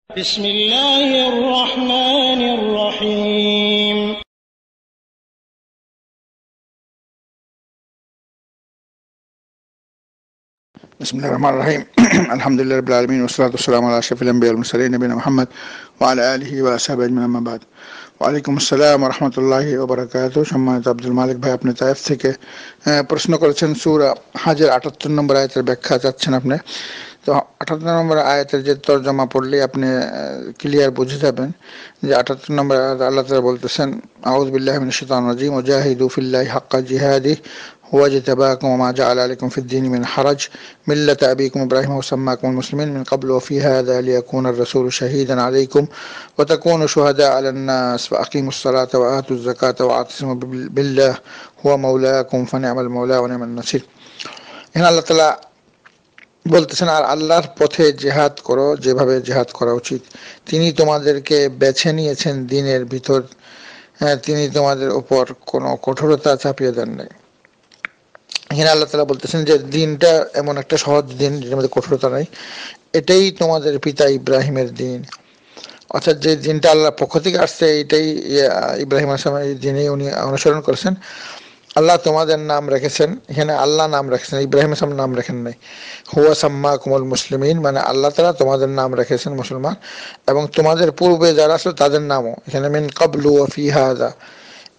بسم الله الرحمن الرحيم بسم الله الرحمن الرحيم الحمد لله رب العالمين والصلاة والسلام على أشرف الأنبياء والمرسلين نبينا محمد وعلى آله وأصحابه أجمعين أما بعد ওয়ালাইকুম আসসালাম ওয়া রাহমাতুল্লাহি ওয়া বারাকাতুহু। সম্মানিত আব্দুল মালিক ভাই, আপনি তায়েফ থেকে প্রশ্ন করেছেন সূরা হাজের ৭৮ নম্বর আয়াতের ব্যাখ্যা চাচ্ছেন আপনি। তো ৭৮ নম্বর আয়াতের যে তরজমা পড়লে আপনি ক্লিয়ার বুঝে যাবেন যে ৭৮ নম্বর আয়াত আল্লাহ তাআলা বলতেছেন, আউযু বিল্লাহি মিনাশ শাইতানির রাজীম, ওয়াজাহিদু ফিল্লাহি হাক্কা জিহাদিহি হুয়া ইজতাবাকুম ওয়া মা জাআলা আলাইকুম ফিদ-দীনি মিন হারাজ মিল্লাতা আবিকুম ইব্রাহিম ওয়া সাম্মাকুমুল মুসলিমিন মিন ক্বাবলু ওয়া ফি হাযা লিয়াকুনা আর-রাসূলু শাহীদান আলাইকুম ওয়া তাকুনু শুহাদা আলান-নাস ওয়া আকিমুস সালাতা ওয়া আতুজ যাকাতা ওয়া আতাসিমু বিল্লাহি হুয়া মাওলাকুম ফানি'মাল মাওলা ওয়া নি'মান নাসির। এখানে আল্লাহ তাআলা বলতেছেন, আর আল্লাহর পথে জেহাদ করো যেভাবে জেহাদ করা উচিত। তিনি তোমাদেরকে বেছে নিয়েছেন দিনের ভিতর, তিনি তোমাদের উপর কোনো কঠোরতা চাপিয়ে দেন নাই। এখানে আল্লাহ তাআলা বলতেছেন যে দিনটা এমন একটা সহজ দিন যেটার মধ্যে কঠোরতা নাই, এটাই তোমাদের পিতা ইব্রাহিমের দিন। অর্থাৎ যে দিনটা আল্লাহর পক্ষ থেকে আসছে এইটাই ইব্রাহিম আলাইহিস সালাম এই দিনেই উনি অনুসরণ করেছেন। আল্লাহ তোমাদের নাম রেখেছেন, এখানে আল্লাহ নাম রেখেছেন, ইব্রাহিম আলাইহিস সালাম নাম রেখেন নাই। হুয়া সাম্মাকুমুল মুসলিমিন, মানে আল্লাহ তাআলা তোমাদের নাম রেখেছেন মুসলমান, এবং তোমাদের পূর্বে যারা ছিল তাদের নামও এখানে মিন ক্বাবলু ওয়া ফি হাযা,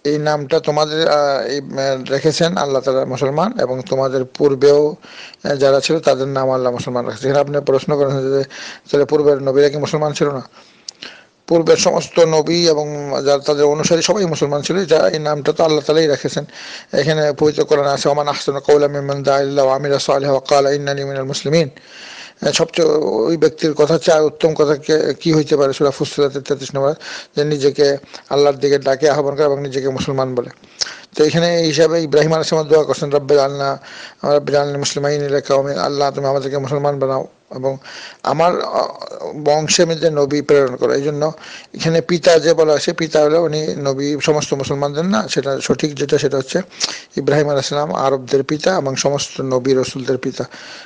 এই নামটা তোমাদের রেখেছেন আল্লাহ তাআলা মুসলমান, এবং তোমাদের পূর্বেও যারা ছিল তাদের নাম আল্লাহ মুসলমান রেখেছেন। এখানে আপনি প্রশ্ন করেছেন যে তাহলে পূর্বের নবীরা কি মুসলমান ছিল না? পূর্বের সমস্ত নবী এবং যারা তাদের অনুসারী সবাই মুসলমান ছিল, যা এই নামটা তো আল্লাহ তাআলাই রেখেছেন। এখানে পবিত্র কোরআনে আছে, ওমান আহসানু কাওলাম মিম্মান দাআ ইলাল্লাহি ওয়া আমিলা সালিহান ওয়া ক্বালা ইন্নানী মিনাল মুসলিমিন। সবচেয়ে ওই ব্যক্তির কথা চাই উত্তম কথা কি হইতে পারে? সূরা ফুসসিলাতের 33 নম্বর, যে নিজেকে আল্লাহর দিকে ডাকে, আহ্বান করে এবং নিজেকে মুসলমান বলে। তো এখানে এই হিসাবে ইব্রাহিম আলাইহিস সালাম দোয়া করছেন, রব্বি জাআলনি মুসলিমাইন লিকা, আল্লাহ তুমি আমাদেরকে মুসলমান বানাও এবং আমার বংশের মধ্যে নবী প্রেরণ করো। এই জন্য এখানে পিতা যে বলা হয়েছে, পিতা হলো উনি নবী সমস্ত মুসলমানদের না, সেটা সঠিক যেটা সেটা হচ্ছে ইব্রাহিম আলাইহিস সালাম আরবদের পিতা এবং সমস্ত নবী রসুলদের পিতা।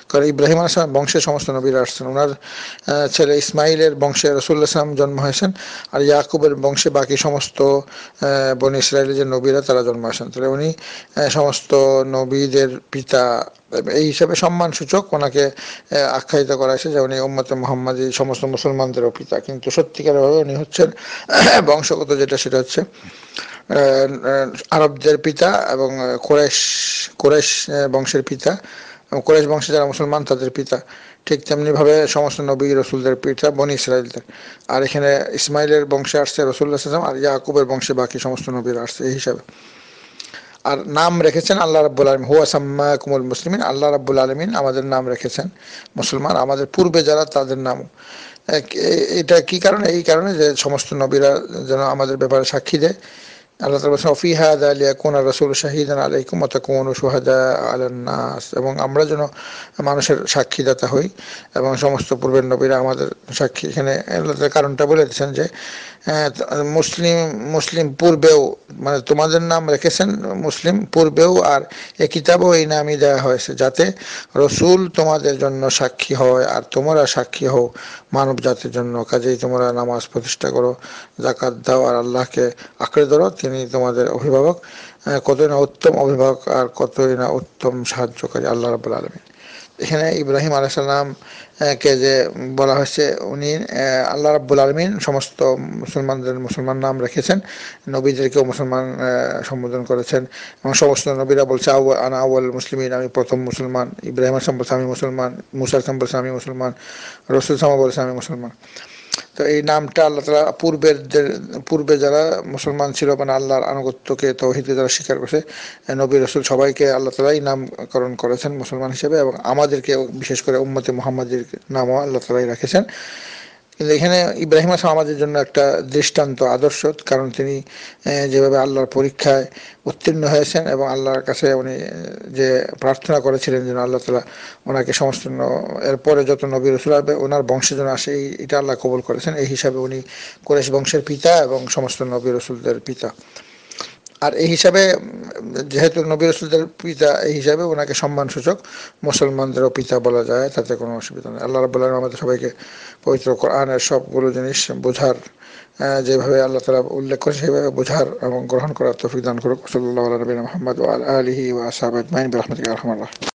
কারণ ইব্রাহিম আলাইহিস সালাম বংশের সমস্ত নবীরা আসছেন, ওনার ছেলে ইসমাইলের বংশে রাসূলুল্লাহ সাল্লাল্লাহু আলাইহি ওয়াসাল্লাম জন্ম হয়েছেন, আর ইয়াকুবের বংশে বাকি সমস্ত বনী ইসরায়েলের যে নবীরা তারা জন্ম হয়েছেন। তাহলে উনি সমস্ত নবীদের পিতা, এই হিসাবে সম্মানসূচক ওনাকে আখ্যায়িত করা হয়েছে যে উনি উম্মতে মুহাম্মাদী সমস্ত মুসলমানদেরও পিতা। কিন্তু সত্যিকারভাবে উনি হচ্ছেন বংশগত যেটা সেটা হচ্ছে আরবদের পিতা এবং কোরেশ বংশের পিতা, কোরেশ বংশে যারা মুসলমান তাদের পিতা। ঠিক তেমনিভাবে সমস্ত নবী রসুলদের পিতা বনী ইসরায়েলদের। আর এখানে ইসমাইলের বংশে আসছে রাসূলুল্লাহ সাল্লাল্লাহু আলাইহি ওয়াসাল্লাম, আর ইয়াকুবের বংশে বাকি সমস্ত নবীরা আসছে এই হিসাবে। আর নাম রেখেছেন আল্লাহ রাব্বুল আলামিন, হুয়া সাম্মাকুমুল মুসলিমিন, আল্লাহ রাব্বুল আলামিন আমাদের নাম রেখেছেন মুসলমান, আমাদের পূর্বে যারা তাদের নাম। এটা কি কারণে? এই কারণে যে সমস্ত নবীরা যেন আমাদের ব্যাপারে সাক্ষী দেয়। আল্লাহ তাআলা বলেছেন, ফি হাযা লিয়াকুনা আর-রাসূলু শাহীদান আলাইকুম ওয়া তাকুনু শুহাদা আলান-নাস, এবং আমরা যেন মানুষের সাক্ষীদাতা হই এবং সমস্ত পূর্বের নবীরা আমাদের সাক্ষী। এখানে আল্লাহ তাআলা কারণটা বলে দিয়েছেন যে মুসলিম পূর্বেও, মানে তোমাদের নাম রেখেছেন মুসলিম পূর্বেও, আর এ কিতাবেও এই নামই দেওয়া হয়েছে যাতে রসুল তোমাদের জন্য সাক্ষী হয় আর তোমরা সাক্ষী হও মানব জাতির জন্য। কাজেই তোমরা নামাজ প্রতিষ্ঠা করো, যাকাত দাও, আর আল্লাহকে আঁকড়ে ধরো, তিনি তোমাদের অভিভাবক। কতই না উত্তম অভিভাবক আর কতই না উত্তম সাহায্যকারী আল্লাহ রাব্বুল আলামিন। এখানে ইব্রাহিম আলাইহিস সালাম কে যে বলা হয়েছে, উনি আল্লাহ রাব্বুল আলামিন সমস্ত মুসলমান নাম রেখেছেন, নবীদেরকেও মুসলমান সম্বোধন করেছেন, এবং সমস্ত নবীরা বলছে আনা আউয়ালুল মুসলিমিন, আমি প্রথম মুসলমান। ইব্রাহিম আলাইহিস সালাম বলছে আমি মুসলমান, মুসা আলাইহিস সালাম বলছে আমি মুসলমান, রাসূল সাল্লাল্লাহু আলাইহি ওয়াসাল্লাম বলছে আমি মুসলমান। তো এই নামটা আল্লাহ তাআলা পূর্বে যারা মুসলমান ছিল, মানে আল্লাহর আনুগত্যকে তাওহীদকে যারা স্বীকার করেছে, নবী রাসূল সবাইকে আল্লাহ তাআলা এই নামকরণ করেছেন মুসলমান হিসেবে, এবং আমাদেরকে বিশেষ করে উম্মতে মুহাম্মাদীর নামও আল্লাহ তাআলাই রেখেছেন। কিন্তু এখানে ইব্রাহিম আলাইহিস সালাম আমাদের জন্য একটা দৃষ্টান্ত, আদর্শ, কারণ তিনি যেভাবে আল্লাহর পরীক্ষায় উত্তীর্ণ হয়েছেন এবং আল্লাহর কাছে উনি যে প্রার্থনা করেছিলেন যেন আল্লাহ তাআলা ওনাকে সমস্ত এরপরে যত নবী রাসূল আসবে ওনার বংশের জন্য আসে, এটা আল্লাহ কবুল করেছেন। এই হিসাবে উনি কুরাইশ বংশের পিতা এবং সমস্ত নবী রাসূলদের পিতা। আর এই হিসাবে যেহেতু নবী রাসূলদের পিতা, এই হিসাবে ওনাকে সম্মানসূচক মুসলমানদেরও পিতা বলা যায়, তাতে কোনো অসুবিধা নেই। আল্লাহ রাব্বুল আলামিন আমাদের সবাইকে পবিত্র কোরআনের সবগুলো জিনিস বোঝার, যেভাবে আল্লাহ তাআলা উল্লেখ করেছে সেভাবে বোঝার এবং গ্রহণ করার তৌফিক দান করুক। সাল্লাল্লাহু আলা নবিয়িনা মুহাম্মদ ওয়া আলা আলিহি ওয়া আসহাবিহি আজমাইন বিরহমাতিকা ইয়া আরহামার রাহিমিন।